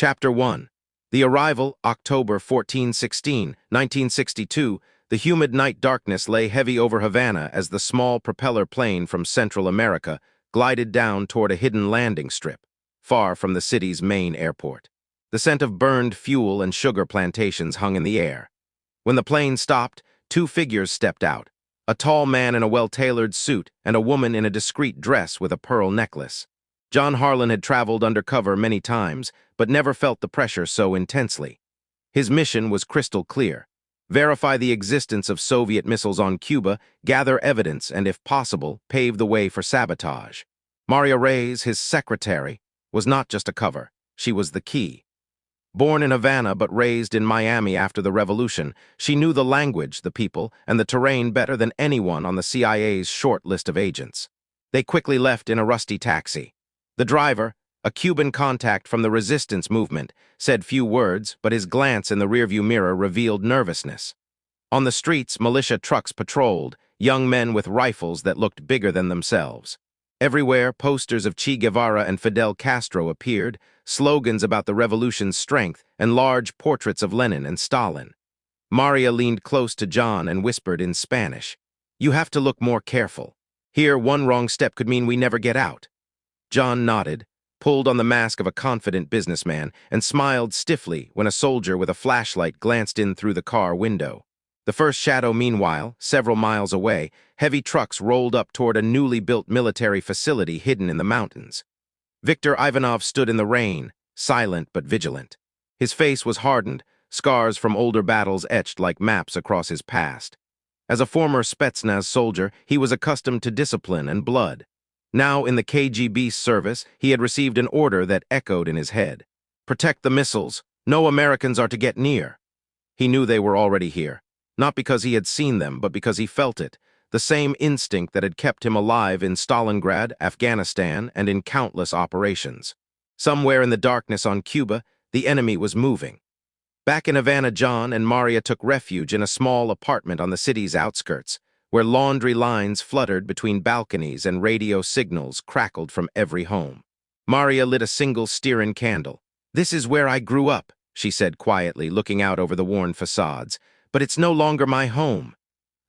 Chapter 1. The arrival, October 1416, 1962. The humid night darkness lay heavy over Havana as the small propeller plane from Central America glided down toward a hidden landing strip, far from the city's main airport. The scent of burned fuel and sugar plantations hung in the air. When the plane stopped, two figures stepped out, a tall man in a well-tailored suit and a woman in a discreet dress with a pearl necklace. John Harlan had traveled undercover many times, but never felt the pressure so intensely. His mission was crystal clear: verify the existence of Soviet missiles on Cuba, gather evidence, and if possible, pave the way for sabotage. Maria Reyes, his secretary, was not just a cover, she was the key. Born in Havana but raised in Miami after the revolution, she knew the language, the people, and the terrain better than anyone on the CIA's short list of agents. They quickly left in a rusty taxi. The driver, a Cuban contact from the resistance movement, said few words, but his glance in the rearview mirror revealed nervousness. On the streets, militia trucks patrolled, young men with rifles that looked bigger than themselves. Everywhere, posters of Che Guevara and Fidel Castro appeared, slogans about the revolution's strength, and large portraits of Lenin and Stalin. Maria leaned close to John and whispered in Spanish, "You have to look more careful. Here, one wrong step could mean we never get out." John nodded, pulled on the mask of a confident businessman, and smiled stiffly when a soldier with a flashlight glanced in through the car window. The first shadow, meanwhile, several miles away, heavy trucks rolled up toward a newly built military facility hidden in the mountains. Viktor Ivanov stood in the rain, silent but vigilant. His face was hardened, scars from older battles etched like maps across his past. As a former Spetsnaz soldier, he was accustomed to discipline and blood. Now, in the KGB service, he had received an order that echoed in his head. Protect the missiles. No Americans are to get near. He knew they were already here, not because he had seen them, but because he felt it, the same instinct that had kept him alive in Stalingrad, Afghanistan, and in countless operations. Somewhere in the darkness on Cuba, the enemy was moving. Back in Havana, John and Maria took refuge in a small apartment on the city's outskirts, where laundry lines fluttered between balconies and radio signals crackled from every home. Maria lit a single stearin candle. "This is where I grew up," she said quietly, looking out over the worn facades, "but it's no longer my home."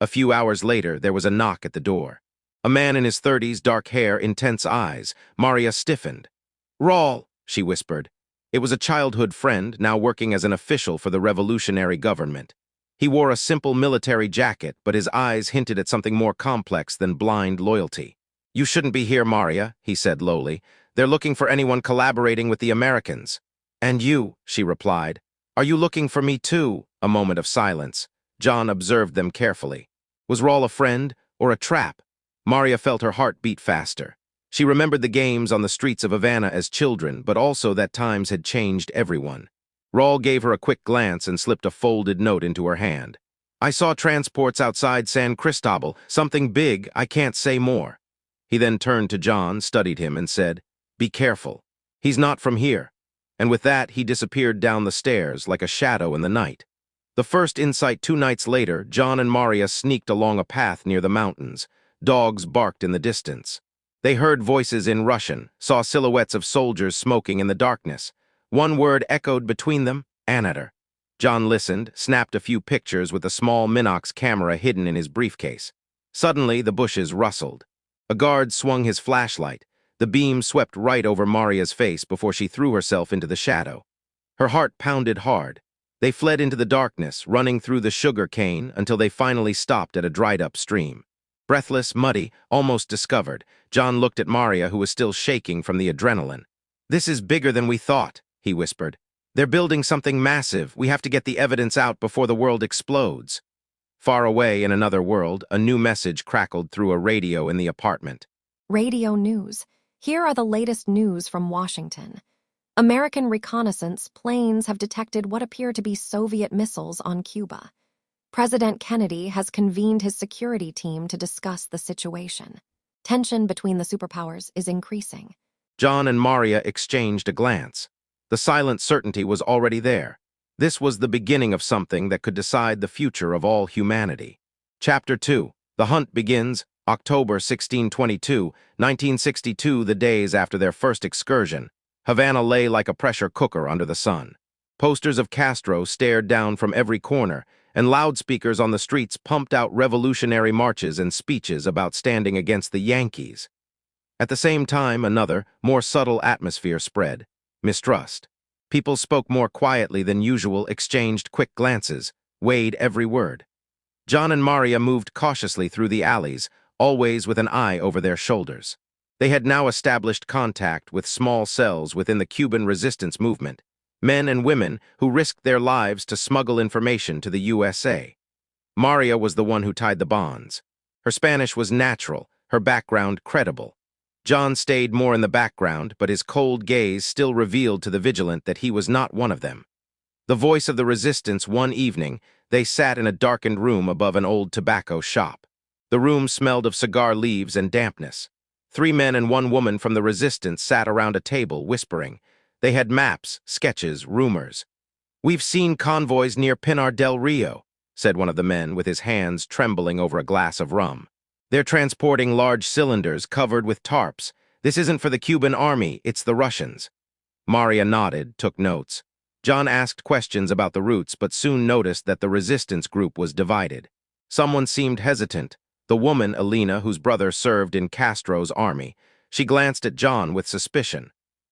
A few hours later, there was a knock at the door. A man in his 30s, dark hair, intense eyes. Maria stiffened. "Raul," she whispered. It was a childhood friend, now working as an official for the revolutionary government. He wore a simple military jacket, but his eyes hinted at something more complex than blind loyalty. "You shouldn't be here, Maria," he said lowly. "They're looking for anyone collaborating with the Americans." "And you," she replied. "Are you looking for me too?" A moment of silence. John observed them carefully. Was Raul a friend or a trap? Maria felt her heart beat faster. She remembered the games on the streets of Havana as children, but also that times had changed everyone. Raul gave her a quick glance and slipped a folded note into her hand. "I saw transports outside San Cristobal, something big, I can't say more." He then turned to John, studied him, and said, "Be careful. He's not from here." And with that, he disappeared down the stairs like a shadow in the night. The first insight 2 nights later, John and Maria sneaked along a path near the mountains. Dogs barked in the distance. They heard voices in Russian, saw silhouettes of soldiers smoking in the darkness. One word echoed between them: "Anator." John listened, snapped a few pictures with a small Minox camera hidden in his briefcase. Suddenly, the bushes rustled. A guard swung his flashlight. The beam swept right over Maria's face before she threw herself into the shadow. Her heart pounded hard. They fled into the darkness, running through the sugarcane until they finally stopped at a dried-up stream. Breathless, muddy, almost discovered, John looked at Maria, who was still shaking from the adrenaline. "This is bigger than we thought," he whispered. "They're building something massive. We have to get the evidence out before the world explodes." Far away in another world, a new message crackled through a radio in the apartment. Radio news. Here are the latest news from Washington. American reconnaissance planes have detected what appear to be Soviet missiles on Cuba. President Kennedy has convened his security team to discuss the situation. Tension between the superpowers is increasing. John and Maria exchanged a glance. The silent certainty was already there. This was the beginning of something that could decide the future of all humanity. Chapter 2. The hunt begins, October 1622, 1962, the days after their first excursion. Havana lay like a pressure cooker under the sun. Posters of Castro stared down from every corner, and loudspeakers on the streets pumped out revolutionary marches and speeches about standing against the Yankees. At the same time, another, more subtle atmosphere spread: mistrust. People spoke more quietly than usual, exchanged quick glances, weighed every word. John and Maria moved cautiously through the alleys, always with an eye over their shoulders. They had now established contact with small cells within the Cuban resistance movement, men and women who risked their lives to smuggle information to the USA. Maria was the one who tied the bonds. Her Spanish was natural, her background credible. John stayed more in the background, but his cold gaze still revealed to the vigilant that he was not one of them. The voice of the resistance. One evening, they sat in a darkened room above an old tobacco shop. The room smelled of cigar leaves and dampness. 3 men and 1 woman from the resistance sat around a table, whispering. They had maps, sketches, rumors. "We've seen convoys near Pinar del Rio," said one of the men, with his hands trembling over a glass of rum. "They're transporting large cylinders covered with tarps. This isn't for the Cuban army, it's the Russians." Maria nodded, took notes. John asked questions about the routes, but soon noticed that the resistance group was divided. Someone seemed hesitant. The woman, Elena, whose brother served in Castro's army. She glanced at John with suspicion.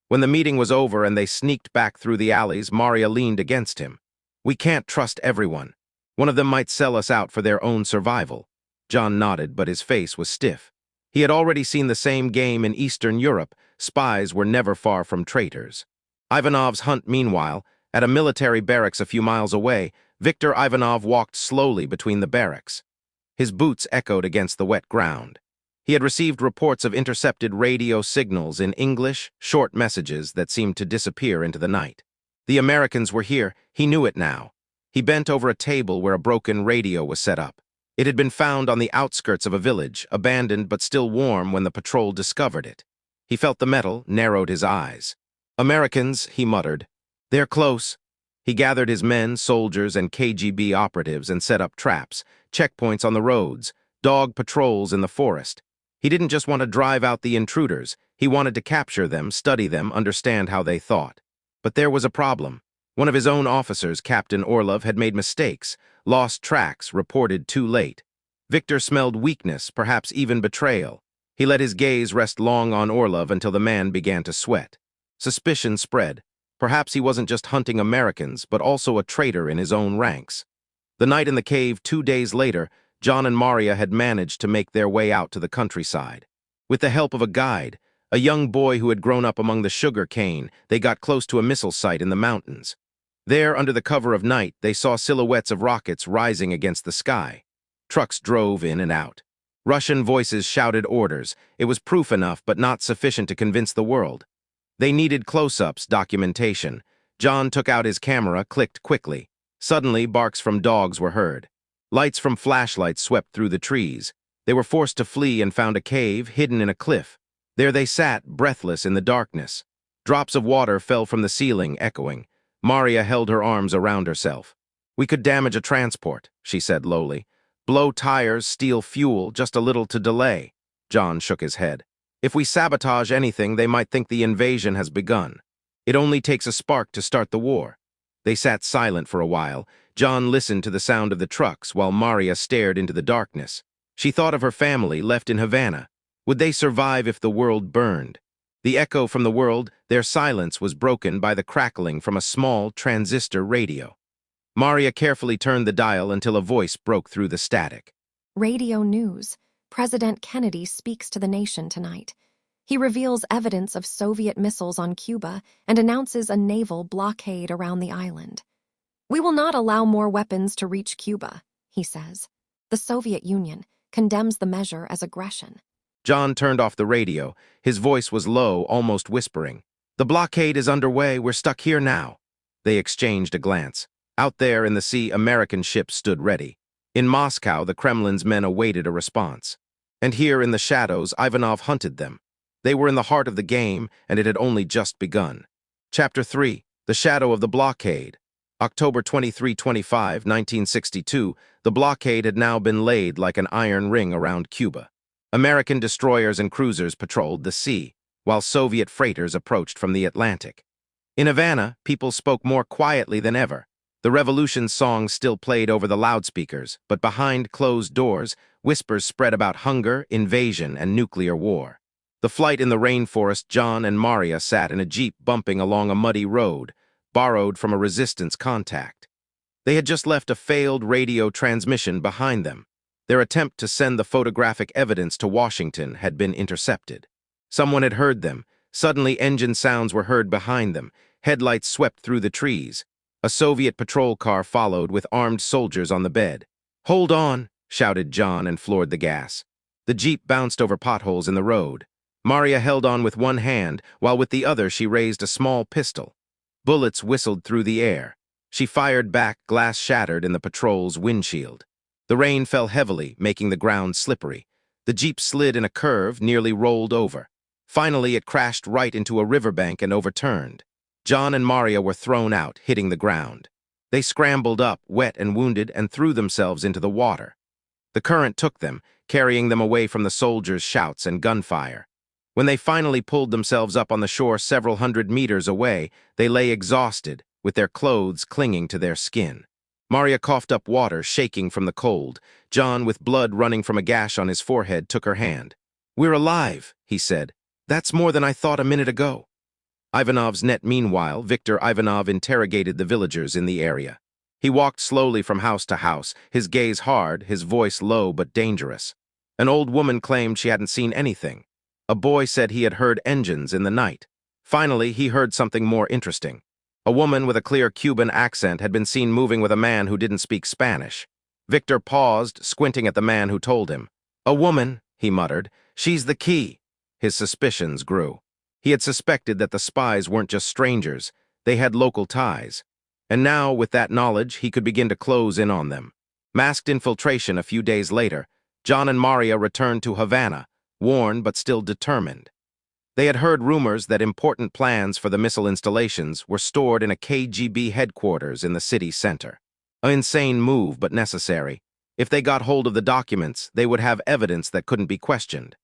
When the meeting was over and they sneaked back through the alleys, Maria leaned against him. "We can't trust everyone. One of them might sell us out for their own survival." John nodded, but his face was stiff. He had already seen the same game in Eastern Europe. Spies were never far from traitors. Ivanov's hunt, meanwhile, at a military barracks a few miles away, Viktor Ivanov walked slowly between the barracks. His boots echoed against the wet ground. He had received reports of intercepted radio signals in English, short messages that seemed to disappear into the night. The Americans were here. He knew it now. He bent over a table where a broken radio was set up. It had been found on the outskirts of a village, abandoned but still warm when the patrol discovered it. He felt the metal, narrowed his eyes. "Americans," he muttered. "They're close." He gathered his men, soldiers, and KGB operatives and set up traps, checkpoints on the roads, dog patrols in the forest. He didn't just want to drive out the intruders. He wanted to capture them, study them, understand how they thought. But there was a problem. One of his own officers, Captain Orlov, had made mistakes, lost tracks, reported too late. Viktor smelled weakness, perhaps even betrayal. He let his gaze rest long on Orlov until the man began to sweat. Suspicion spread. Perhaps he wasn't just hunting Americans, but also a traitor in his own ranks. The night in the cave 2 days later, John and Maria had managed to make their way out to the countryside. With the help of a guide, a young boy who had grown up among the sugarcane, they got close to a missile site in the mountains. There, under the cover of night, they saw silhouettes of rockets rising against the sky. Trucks drove in and out. Russian voices shouted orders. It was proof enough, but not sufficient to convince the world. They needed close-ups, documentation. John took out his camera, clicked quickly. Suddenly, barks from dogs were heard. Lights from flashlights swept through the trees. They were forced to flee and found a cave hidden in a cliff. There they sat, breathless in the darkness. Drops of water fell from the ceiling, echoing. Maria held her arms around herself. "We could damage a transport," she said lowly. "Blow tires, steal fuel, just a little to delay." John shook his head. "If we sabotage anything, they might think the invasion has begun. It only takes a spark to start the war." They sat silent for a while. John listened to the sound of the trucks while Maria stared into the darkness. She thought of her family left in Havana. Would they survive if the world burned? The echo from the world, their silence was broken by the crackling from a small transistor radio. Maria carefully turned the dial until a voice broke through the static. Radio news. President Kennedy speaks to the nation tonight. He reveals evidence of Soviet missiles on Cuba and announces a naval blockade around the island. "We will not allow more weapons to reach Cuba," he says. The Soviet Union condemns the measure as aggression. John turned off the radio. His voice was low, almost whispering. "The blockade is underway. We're stuck here now." They exchanged a glance. Out there in the sea, American ships stood ready. In Moscow, the Kremlin's men awaited a response. And here in the shadows, Ivanov hunted them. They were in the heart of the game, and it had only just begun. Chapter 3. The Shadow of the Blockade. October 23-25, 1962, the blockade had now been laid like an iron ring around Cuba. American destroyers and cruisers patrolled the sea. while Soviet freighters approached from the Atlantic. In Havana, people spoke more quietly than ever. The revolution songs still played over the loudspeakers, but behind closed doors, whispers spread about hunger, invasion, and nuclear war. The flight in the rainforest, John and Maria sat in a jeep bumping along a muddy road, borrowed from a resistance contact. They had just left a failed radio transmission behind them. Their attempt to send the photographic evidence to Washington had been intercepted. Someone had heard them. Suddenly, engine sounds were heard behind them. Headlights swept through the trees. A Soviet patrol car followed with armed soldiers on the bed. "Hold on," shouted John and floored the gas. The jeep bounced over potholes in the road. Maria held on with one hand, while with the other she raised a small pistol. Bullets whistled through the air. She fired back, glass shattered in the patrol's windshield. The rain fell heavily, making the ground slippery. The jeep slid in a curve, nearly rolled over. Finally, it crashed right into a riverbank and overturned. John and Maria were thrown out, hitting the ground. They scrambled up, wet and wounded, and threw themselves into the water. The current took them, carrying them away from the soldiers' shouts and gunfire. When they finally pulled themselves up on the shore several hundred meters away, they lay exhausted, with their clothes clinging to their skin. Maria coughed up water, shaking from the cold. John, with blood running from a gash on his forehead, took her hand. "We're alive," he said. "That's more than I thought a minute ago." Ivanov's net meanwhile, Viktor Ivanov interrogated the villagers in the area. He walked slowly from house to house, his gaze hard, his voice low but dangerous. An old woman claimed she hadn't seen anything. A boy said he had heard engines in the night. Finally, he heard something more interesting. A woman with a clear Cuban accent had been seen moving with a man who didn't speak Spanish. Victor paused, squinting at the man who told him. "A woman," he muttered. "She's the key." His suspicions grew. He had suspected that the spies weren't just strangers, they had local ties. And now, with that knowledge, he could begin to close in on them. Masked infiltration a few days later, John and Maria returned to Havana, worn but still determined. They had heard rumors that important plans for the missile installations were stored in a KGB headquarters in the city center. An insane move, but necessary. If they got hold of the documents, they would have evidence that couldn't be questioned.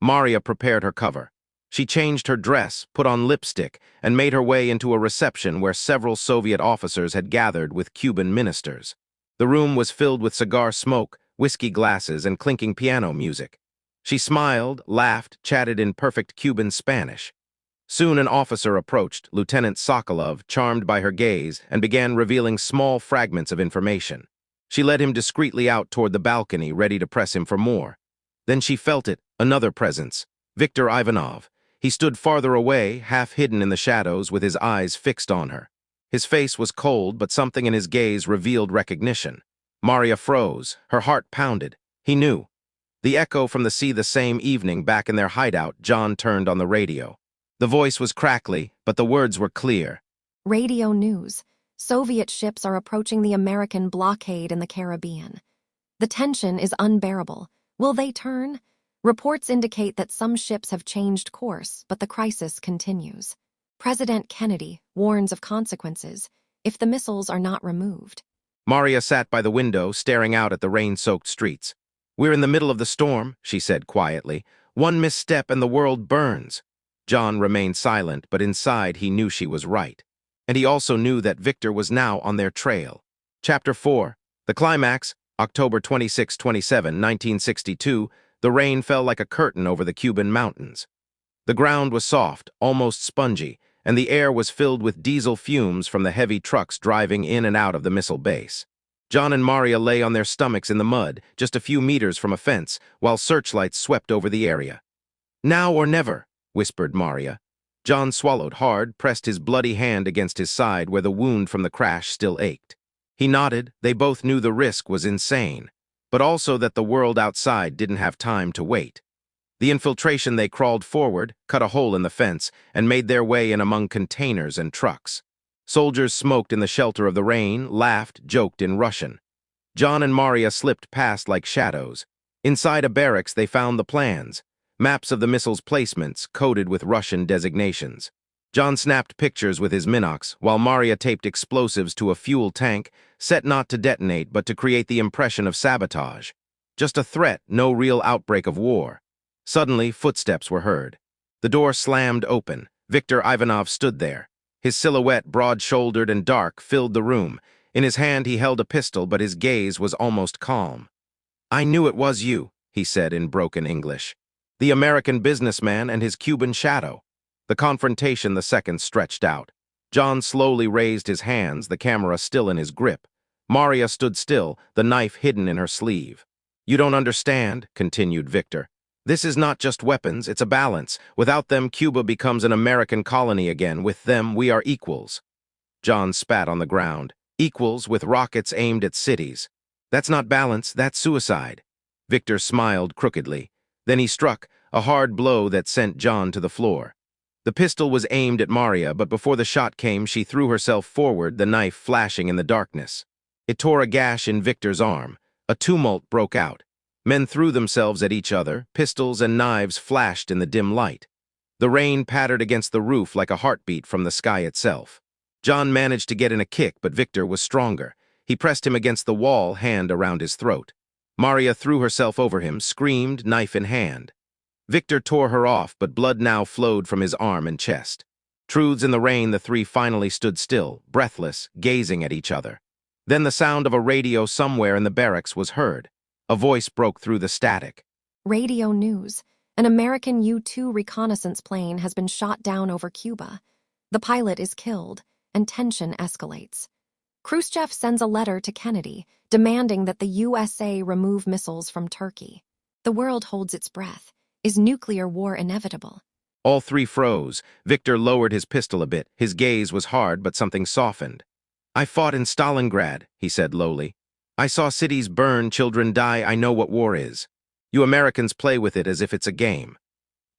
Maria prepared her cover. She changed her dress, put on lipstick, and made her way into a reception where several Soviet officers had gathered with Cuban ministers. The room was filled with cigar smoke, whiskey glasses, and clinking piano music. She smiled, laughed, chatted in perfect Cuban Spanish. Soon an officer approached, Lieutenant Sokolov, charmed by her gaze, and began revealing small fragments of information. She led him discreetly out toward the balcony, ready to press him for more. Then she felt it, another presence, Viktor Ivanov. He stood farther away, half hidden in the shadows, with his eyes fixed on her. His face was cold, but something in his gaze revealed recognition. Maria froze, her heart pounded. He knew. The echo from the sea the same evening back in their hideout, John turned on the radio. The voice was crackly, but the words were clear. Radio news. Soviet ships are approaching the American blockade in the Caribbean. The tension is unbearable. Will they turn? Reports indicate that some ships have changed course, but the crisis continues. President Kennedy warns of consequences if the missiles are not removed. Maria sat by the window, staring out at the rain-soaked streets. "We're in the middle of the storm," she said quietly. "One misstep and the world burns." John remained silent, but inside he knew she was right. And he also knew that Victor was now on their trail. Chapter 4. The climax, October 26-27, 1962, the rain fell like a curtain over the Cuban mountains. The ground was soft, almost spongy, and the air was filled with diesel fumes from the heavy trucks driving in and out of the missile base. John and Maria lay on their stomachs in the mud, just a few meters from a fence, while searchlights swept over the area. "Now or never," whispered Maria. John swallowed hard, pressed his bloody hand against his side where the wound from the crash still ached. He nodded. They both knew the risk was insane, but also that the world outside didn't have time to wait. The infiltration, they crawled forward, cut a hole in the fence, and made their way in among containers and trucks. Soldiers smoked in the shelter of the rain, laughed, joked in Russian. John and Maria slipped past like shadows. Inside a barracks, they found the plans, maps of the missiles' placements coded with Russian designations. John snapped pictures with his Minox, while Maria taped explosives to a fuel tank, set not to detonate but to create the impression of sabotage. Just a threat, no real outbreak of war. Suddenly, footsteps were heard. The door slammed open. Viktor Ivanov stood there. His silhouette, broad-shouldered and dark, filled the room. In his hand he held a pistol, but his gaze was almost calm. "I knew it was you," he said in broken English. "The American businessman and his Cuban shadow." The confrontation, the seconds stretched out. John slowly raised his hands, the camera still in his grip. Maria stood still, the knife hidden in her sleeve. "You don't understand," continued Viktor. "This is not just weapons, it's a balance. Without them, Cuba becomes an American colony again. With them, we are equals." John spat on the ground. "Equals with rockets aimed at cities. That's not balance, that's suicide." Viktor smiled crookedly. Then he struck, a hard blow that sent John to the floor. The pistol was aimed at Maria, but before the shot came, she threw herself forward, the knife flashing in the darkness. It tore a gash in Viktor's arm. A tumult broke out. Men threw themselves at each other, pistols and knives flashed in the dim light. The rain pattered against the roof like a heartbeat from the sky itself. John managed to get in a kick, but Viktor was stronger. He pressed him against the wall, hand around his throat. Maria threw herself over him, screamed, knife in hand. Viktor tore her off, but blood now flowed from his arm and chest. Truths in the rain, the three finally stood still, breathless, gazing at each other. Then the sound of a radio somewhere in the barracks was heard. A voice broke through the static. Radio news. An American U-2 reconnaissance plane has been shot down over Cuba. The pilot is killed, and tension escalates. Khrushchev sends a letter to Kennedy, demanding that the USA remove missiles from Turkey. The world holds its breath. Is nuclear war inevitable? All three froze. Viktor lowered his pistol a bit. His gaze was hard, but something softened. "I fought in Stalingrad," he said lowly. "I saw cities burn, children die. I know what war is. You Americans play with it as if it's a game."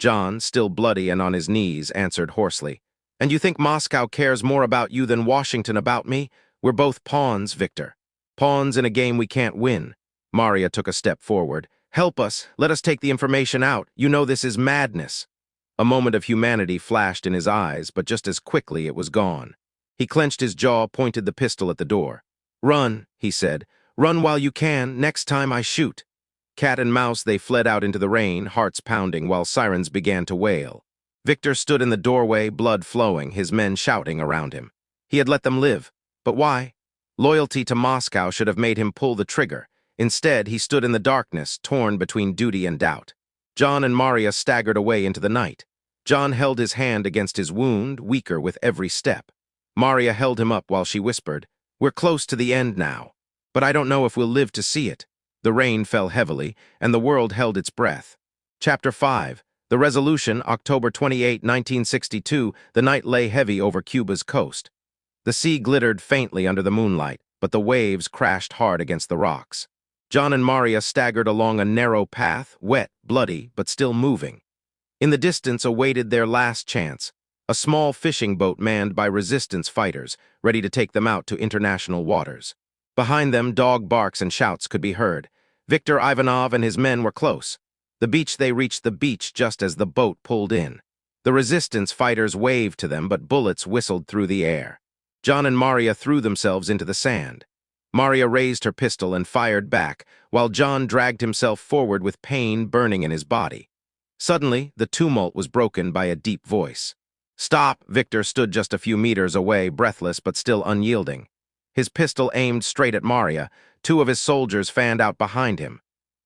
John, still bloody and on his knees, answered hoarsely. "And you think Moscow cares more about you than Washington about me? We're both pawns, Viktor. Pawns in a game we can't win." Maria took a step forward. "Help us. Let us take the information out. You know this is madness." A moment of humanity flashed in his eyes, but just as quickly it was gone. He clenched his jaw, pointed the pistol at the door. "Run," he said. "Run while you can. Next time I shoot." Cat and mouse, they fled out into the rain, hearts pounding, while sirens began to wail. Viktor stood in the doorway, blood flowing, his men shouting around him. He had let them live. But why? Loyalty to Moscow should have made him pull the trigger. Instead, he stood in the darkness, torn between duty and doubt. John and Maria staggered away into the night. John held his hand against his wound, weaker with every step. Maria held him up while she whispered, "We're close to the end now. But I don't know if we'll live to see it." The rain fell heavily, and the world held its breath. Chapter 5. The Resolution, October 28, 1962. The night lay heavy over Cuba's coast. The sea glittered faintly under the moonlight, but the waves crashed hard against the rocks. John and Maria staggered along a narrow path, wet, bloody, but still moving. In the distance awaited their last chance, a small fishing boat manned by resistance fighters, ready to take them out to international waters. Behind them, dog barks and shouts could be heard. Viktor Ivanov and his men were close. They reached the beach just as the boat pulled in. The resistance fighters waved to them, but bullets whistled through the air. John and Maria threw themselves into the sand. Maria raised her pistol and fired back, while John dragged himself forward with pain burning in his body. Suddenly, the tumult was broken by a deep voice. "Stop!" Viktor stood just a few meters away, breathless but still unyielding. His pistol aimed straight at Maria. Two of his soldiers fanned out behind him.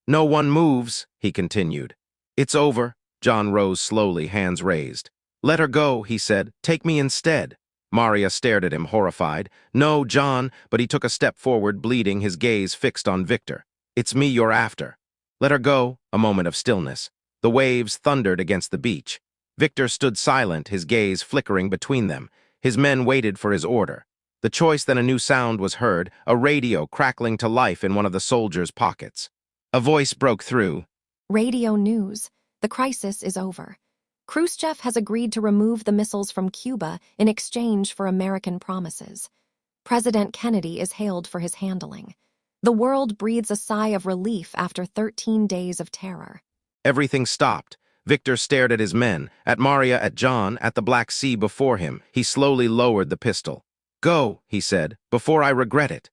"No one moves," he continued. "It's over." John rose slowly, hands raised. "Let her go," he said. "Take me instead." Maria stared at him, horrified. "No, John," but he took a step forward, bleeding, his gaze fixed on Viktor. "It's me you're after." "Let her go." A moment of stillness. The waves thundered against the beach. Viktor stood silent, his gaze flickering between them. His men waited for his order. The choice, then a new sound was heard, a radio crackling to life in one of the soldiers' pockets. A voice broke through. Radio news. The crisis is over. Khrushchev has agreed to remove the missiles from Cuba in exchange for American promises. President Kennedy is hailed for his handling. The world breathes a sigh of relief after 13 days of terror. Everything stopped. Viktor stared at his men, at Maria, at John, at the Black Sea before him. He slowly lowered the pistol. "Go," he said, "before I regret it."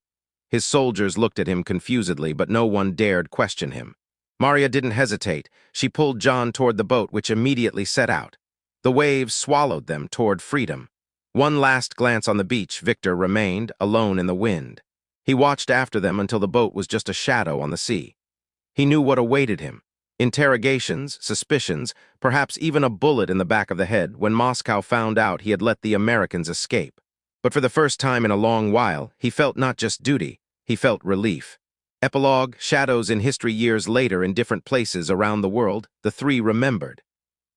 His soldiers looked at him confusedly, but no one dared question him. Maria didn't hesitate. She pulled John toward the boat, which immediately set out. The waves swallowed them toward freedom. One last glance on the beach, Victor remained, alone in the wind. He watched after them until the boat was just a shadow on the sea. He knew what awaited him. Interrogations, suspicions, perhaps even a bullet in the back of the head when Moscow found out he had let the Americans escape. But for the first time in a long while, he felt not just duty, he felt relief. Epilogue, shadows in history years later in different places around the world, the three remembered.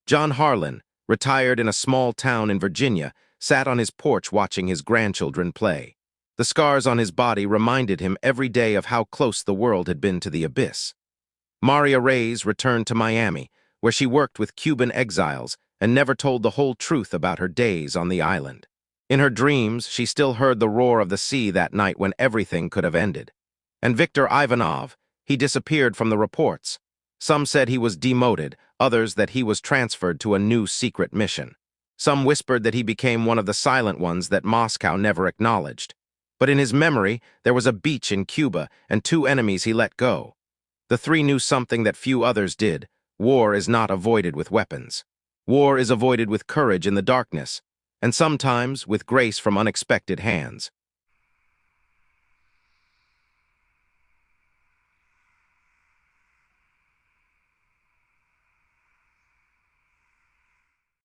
John Harlan, retired in a small town in Virginia, sat on his porch watching his grandchildren play. The scars on his body reminded him every day of how close the world had been to the abyss. Maria Reyes returned to Miami, where she worked with Cuban exiles and never told the whole truth about her days on the island. In her dreams, she still heard the roar of the sea that night when everything could have ended. And Viktor Ivanov, he disappeared from the reports. Some said he was demoted, others that he was transferred to a new secret mission. Some whispered that he became one of the silent ones that Moscow never acknowledged. But in his memory, there was a beach in Cuba and two enemies he let go. The three knew something that few others did. War is not avoided with weapons. War is avoided with courage in the darkness, and sometimes with grace from unexpected hands.